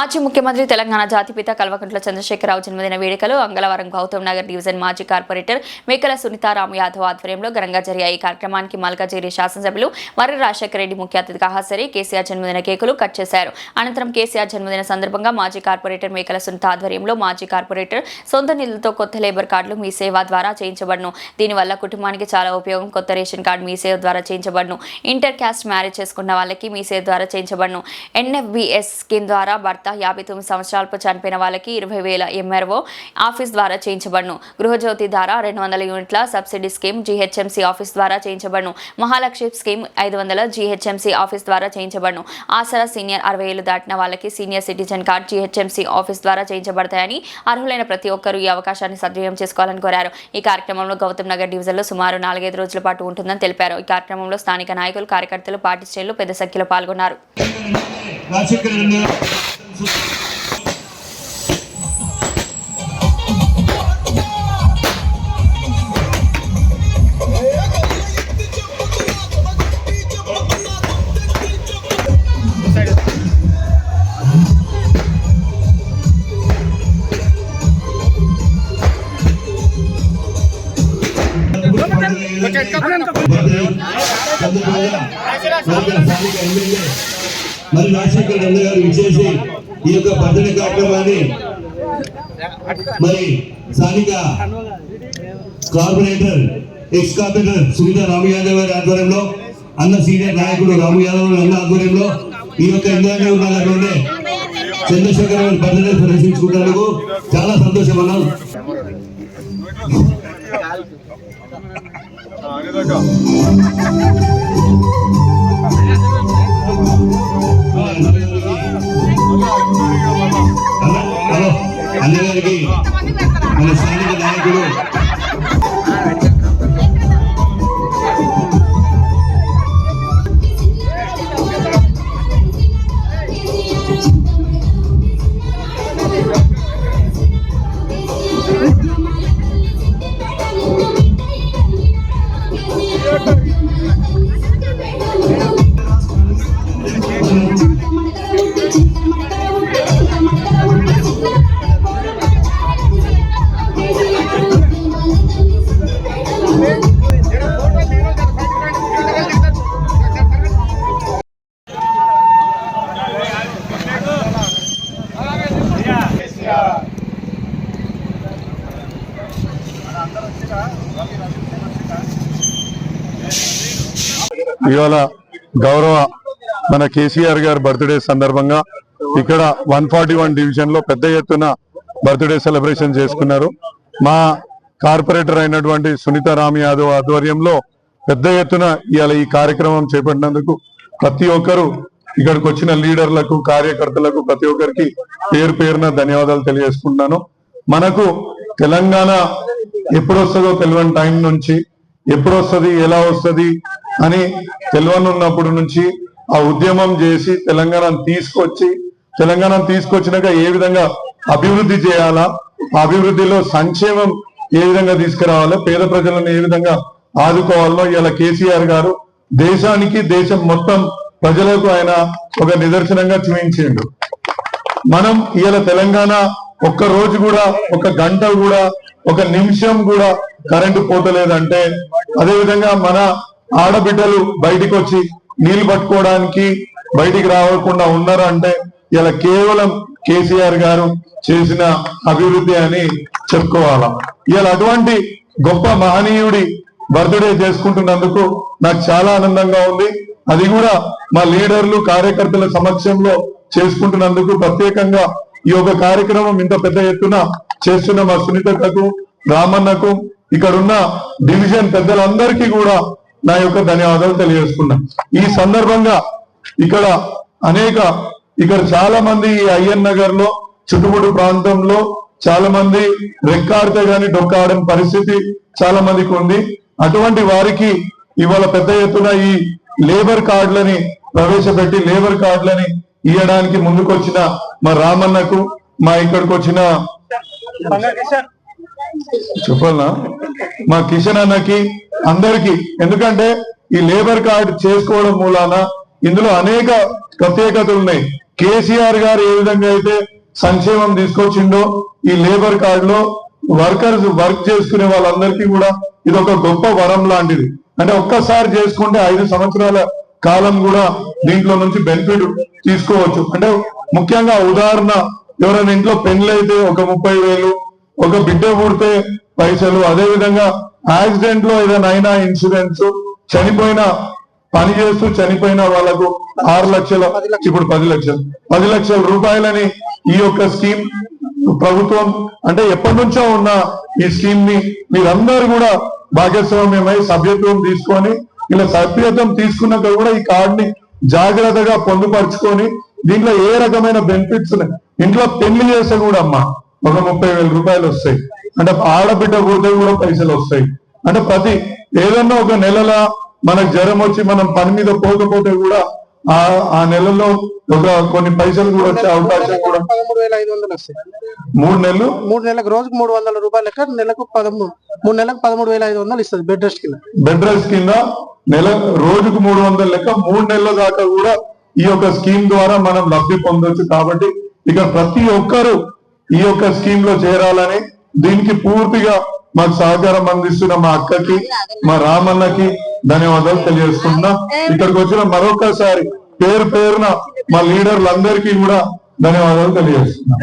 మాజీ ముఖ్యమంత్రి తెలంగాణ జాతిపిత కల్వకుంట్ల చంద్రశేఖరరావు జన్మదిన వేడుకలు అంగళవారం గౌతమ్ నగర్ డివిజన్ మాజీ కార్పొరేటర్ మేకల సునీతారాం యాదవ్ ఆధ్వర్యంలో ఘనంగా జరిగాయి. ఈ కార్యక్రమానికి మల్కాజిగిరి శాసనసభ్యులు మర్రి రాజశేఖర రెడ్డి ముఖ్య అతిథిగా హాజరై కేసీఆర్ జన్మదిన కేకులు కట్ చేశారు. అనంతరం కేసీఆర్ జన్మదిన సందర్భంగా మాజీ కార్పొరేటర్ మేకల సునీత ఆధ్వర్యంలో మాజీ కార్పొరేటర్ సొంత నిధులతో కొత్త లేబర్ కార్డులు మీ సేవ ద్వారా చేయించబడును. దీనివల్ల కుటుంబానికి చాలా ఉపయోగం. కొత్త రేషన్ కార్డు మీ సేవ ద్వారా చేయించబడును. ఇంటర్ క్యాస్ట్ మ్యారేజ్ చేసుకున్న వాళ్ళకి మీ సేవ ద్వారా చేయించబడును. NFBS స్కీమ్ ద్వారా భర్త 59 సంవత్సరాలపు చనిపోయిన వాళ్ళకి 20,000 MRO ఆఫీస్ ద్వారా చేయించబడును. గృహజ్యోతి ద్వారా 200 యూనిట్ల సబ్సిడీ స్కీమ్ GHMC ఆఫీస్ ద్వారా చేయించబడును. మహాలక్ష్మి స్కీమ్ 500 GHMC ఆఫీస్ ద్వారా చేయించబడును. ఆసరా సీనియర్ 60 ఏళ్లు దాటిన వాళ్ళకి senior citizen card GHMC office ద్వారా చేయించబడతాయని అర్హులైన ప్రతి ఒక్కరూ ఈ అవకాశాన్ని సద్వినియోగం చేసుకోవాలని కోరారు. ఈ కార్యక్రమంలో గౌతమ్ నగర్ డివిజన్లో సుమారు 4-5 రోజుల పాటు ఉంటుందని తెలిపారు. ఈ కార్యక్రమంలో స్థానిక నాయకులు, కార్యకర్తలు, పార్టీ శ్రేణులు పెద్ద సంఖ్యలో పాల్గొన్నారు. మరి రాజశేఖర రెడ్డి గారు విచ్చేసి ఈ యొక్క బర్త్డే కార్యక్రమాన్ని మరి స్థానిక కార్పొరేటర్ ఎక్స్ కార్పొరేటర్ సునీత రాము యాదవ్ గారి ఆధ్వర్యంలో, అన్న సీనియర్ నాయకుడు రాము యాదవ్ అన్న ఆధ్వర్యంలో ఈ యొక్క ఇంద్రానగర్ నగర్లోనే చంద్రశేఖర్ గారి బర్త్డే ప్రదర్శించుకున్నందుకు చాలా సంతోషం అన్నాం. అన్నగారికి మన స్థానిక నాయకుడు ఇవాళ గౌరవ మన కేసీఆర్ గారి బర్త్డే సందర్భంగా ఇక్కడ 141 డివిజన్ లో పెద్ద ఎత్తున బర్త్డే సెలబ్రేషన్ చేసుకున్నారు. మా కార్పొరేటర్ అయినటువంటి సునీతారాం యాదవ్ ఆధ్వర్యంలో పెద్ద ఎత్తున ఇవాళ ఈ కార్యక్రమం చేపట్టినందుకు ప్రతి ఒక్కరు ఇక్కడికి వచ్చిన లీడర్లకు, కార్యకర్తలకు ప్రతి ఒక్కరికి పేరు పేరున ధన్యవాదాలు తెలియజేసుకుంటున్నాను. మనకు తెలంగాణ ఎప్పుడు వస్తుందో తెలియని టైం నుంచి ఎప్పుడు వస్తుంది, ఎలా వస్తుంది అని తెలియనున్నప్పటి నుంచి ఆ ఉద్యమం చేసి తెలంగాణను తీసుకొచ్చినాక ఏ విధంగా అభివృద్ధి చేయాలా, అభివృద్ధిలో సంక్షేమం ఏ విధంగా తీసుకురావాలో, పేద ప్రజలను ఏ విధంగా ఆదుకోవాలో ఇలా కేసీఆర్ గారు దేశానికి, దేశం మొత్తం ప్రజలకు ఆయన ఒక నిదర్శనంగా చూపించిండు. మనం ఇవాళ తెలంగాణ ఒక్క రోజు కూడా, ఒక గంట కూడా, ఒక నిమిషం కూడా కరెంటు పోతలేదంటే, అదేవిధంగా మన ఆడబిడ్డలు బయటికి వచ్చి నీళ్లు పట్టుకోవడానికి బయటికి రాకుండా ఉన్నారంటే ఇలా కేవలం కేసీఆర్ గారు చేసిన అభివృద్ధి అని చెప్పుకోవాలా. ఇలా అటువంటి గొప్ప మహనీయుడి బర్త్డే చేసుకుంటున్నందుకు నాకు చాలా ఆనందంగా ఉంది. అది కూడా మా లీడర్లు, కార్యకర్తల సమక్షంలో చేసుకుంటున్నందుకు ప్రత్యేకంగా ఈ యొక్క కార్యక్రమం ఇంత పెద్ద ఎత్తున చేస్తున్న మా సునీతకు, రామన్నకు, ఇక్కడున్న డివిజన్ పెద్దలందరికీ కూడా నా యొక్క ధన్యవాదాలు తెలియజేసుకున్నా. ఈ సందర్భంగా ఇక్కడ చాలా మంది ఈ అయ్యన్ నగర్ లో చుట్టుముట్టు ప్రాంతంలో చాలా మంది రెక్కాడితే గాని డొక్కాడని పరిస్థితి చాలా మందికి ఉంది. అటువంటి వారికి ఇవాళ పెద్ద ఎత్తున ఈ లేబర్ కార్డులని ప్రవేశపెట్టి లేబర్ కార్డులని ఇవ్వడానికి ముందుకొచ్చిన మా రామన్నకు, మా ఇక్కడికి వచ్చిన చెప్పాలనా మా కిషన్ అన్నకి, అందరికి. ఎందుకంటే ఈ లేబర్ కార్డు చేసుకోవడం మూలాన ఇందులో అనేక ప్రత్యేకతలు ఉన్నాయి. కేసీఆర్ గారు ఏ విధంగా అయితే సంక్షేమం తీసుకొచ్చిండో ఈ లేబర్ కార్డులో వర్కర్స్ వర్క్ చేసుకునే వాళ్ళందరికీ కూడా ఇది ఒక గొప్ప వరం లాంటిది. అంటే ఒక్కసారి చేసుకుంటే 5 సంవత్సరాల కాలం కూడా దీంట్లో నుంచి బెనిఫిట్ తీసుకోవచ్చు. అంటే ముఖ్యంగా ఉదాహరణ, ఎవరైనా ఇంట్లో పెళ్లి అయితే ఒక 30,000, ఒక బిడ్డ పుడితే పైసలు, అదే విధంగా యాక్సిడెంట్ లో ఏదైనా అయినా ఇన్సూరెన్స్, చనిపోయిన పని చేస్తూ చనిపోయిన వాళ్ళకు 6 లక్షలు, ఇప్పుడు 10 లక్షల రూపాయలని ఈ యొక్క స్కీమ్ ప్రభుత్వం అంటే ఎప్పటి నుంచో ఉన్న ఈ స్కీమ్ ని మీరందరూ కూడా భాగస్వామ్యమై సభ్యత్వం తీసుకొని, ఇలా సభ్యత్వం తీసుకున్నాక కూడా ఈ కార్డు ని జాగ్రత్తగా పొందుపరుచుకొని దీంట్లో ఏ రకమైన బెనిఫిట్స్ ఉన్నాయి. ఇంట్లో పెళ్లి చేస్తే కూడా అమ్మా ఒక 30,000 రూపాయలు వస్తాయి. అంటే ఆడబిడ్డ పుడితే కూడా పైసలు వస్తాయి. అంటే ప్రతి ఏదన్నా ఒక నెలలా మనకు జ్వరం వచ్చి మనం పని మీద పోకపోతే కూడా ఆ నెలలో ఒక కొన్ని పైసలు కూడా వచ్చే అవకాశం కూడా 13,500 వస్తాయి. 3 నెలలు 3 నెలలకు రోజుకు 300 రూపాయలు లెక్క, నెలకు 3 నెలలకు 13,500 ఇస్తుంది బెడ్ రెస్ట్ కింద. బెడ్ రెస్ట్ కింద రోజుకు 300 లెక్క 3 నెలల దాకా కూడా ఈ యొక్క స్కీమ్ ద్వారా మనం లబ్ధి పొందొచ్చు. కాబట్టి ఇక ప్రతి ఒక్కరూ ఈ యొక్క స్కీమ్ లో చేరాలని, దీనికి పూర్తిగా మాకు సహకారం అందిస్తున్న మా అక్కకి, మా రామన్నకి ధన్యవాదాలు తెలియజేస్తున్నా. ఇక్కడికి వచ్చిన మరొకసారి పేరు పేరున మా లీడర్లందరికీ కూడా ధన్యవాదాలు తెలియజేస్తున్నా.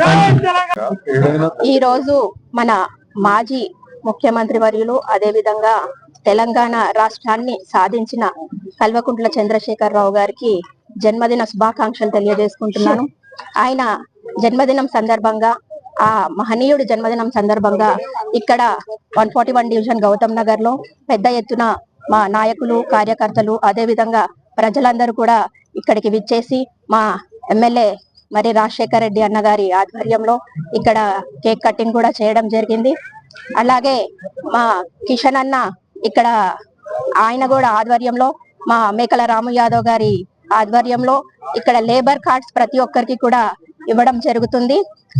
ఈ రోజు మన మాజీ ముఖ్యమంత్రి వర్యులు, అదే విధంగా తెలంగాణ రాష్ట్రాన్ని సాధించిన కల్వకుంట్ల చంద్రశేఖరరావు గారికి జన్మదిన శుభాకాంక్షలు తెలియజేసుకుంటున్నాను. ఆయన జన్మదినం సందర్భంగా, ఆ మహనీయుడి జన్మదినం సందర్భంగా ఇక్కడ 141 డివిజన్ గౌతమ్ నగర్ లో పెద్ద ఎత్తున మా నాయకులు, కార్యకర్తలు, అదే విధంగా ప్రజలందరూ కూడా ఇక్కడికి విచ్చేసి మా ఎమ్మెల్యే మరి రాజశేఖర్ రెడ్డి అన్న గారి ఆధ్వర్యంలో ఇక్కడ కేక్ కటింగ్ కూడా చేయడం జరిగింది. అలాగే మా కిషన్ అన్న ఇక్కడ ఆయన కూడా ఆధ్వర్యంలో, మా మేకల రాము యాదవ్ గారి ఆధ్వర్యంలో ఇక్కడ లేబర్ కార్డ్స్ ప్రతి ఒక్కరికి కూడా ఇవ్వడం జరుగుతుంది.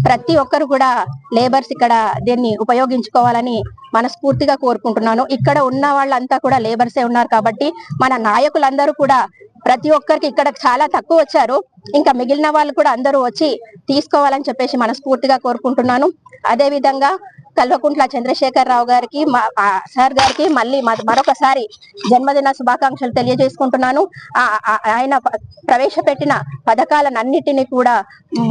ప్రతి ఒక్కరు కూడా లేబర్స్ ఇక్కడ దీన్ని ఉపయోగించుకోవాలని మనస్ఫూర్తిగా కోరుకుంటున్నాను. ఇక్కడ ఉన్న వాళ్ళంతా కూడా లేబర్సే ఉన్నారు కాబట్టి మన నాయకులందరూ కూడా ప్రతి ఒక్కరికి, ఇక్కడ చాలా తక్కువ వచ్చారు, ఇంకా మిగిలిన వాళ్ళు కూడా అందరూ వచ్చి తీసుకోవాలని చెప్పేసి మనస్ఫూర్తిగా కోరుకుంటున్నాను. అదే విధంగా కల్వకుంట్ల చంద్రశేఖరరావు గారికి, సార్ గారికి మళ్ళీ మరొకసారి జన్మదిన శుభాకాంక్షలు తెలియజేసుకుంటున్నాను. ఆయన ప్రవేశపెట్టిన పథకాలన్నిటినీ కూడా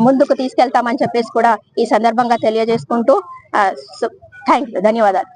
ముందుకు తీసుకెళ్తామని చెప్పేసి కూడా ఈ సందర్భంగా తెలియజేసుకుంటూ ధన్యవాదాలు.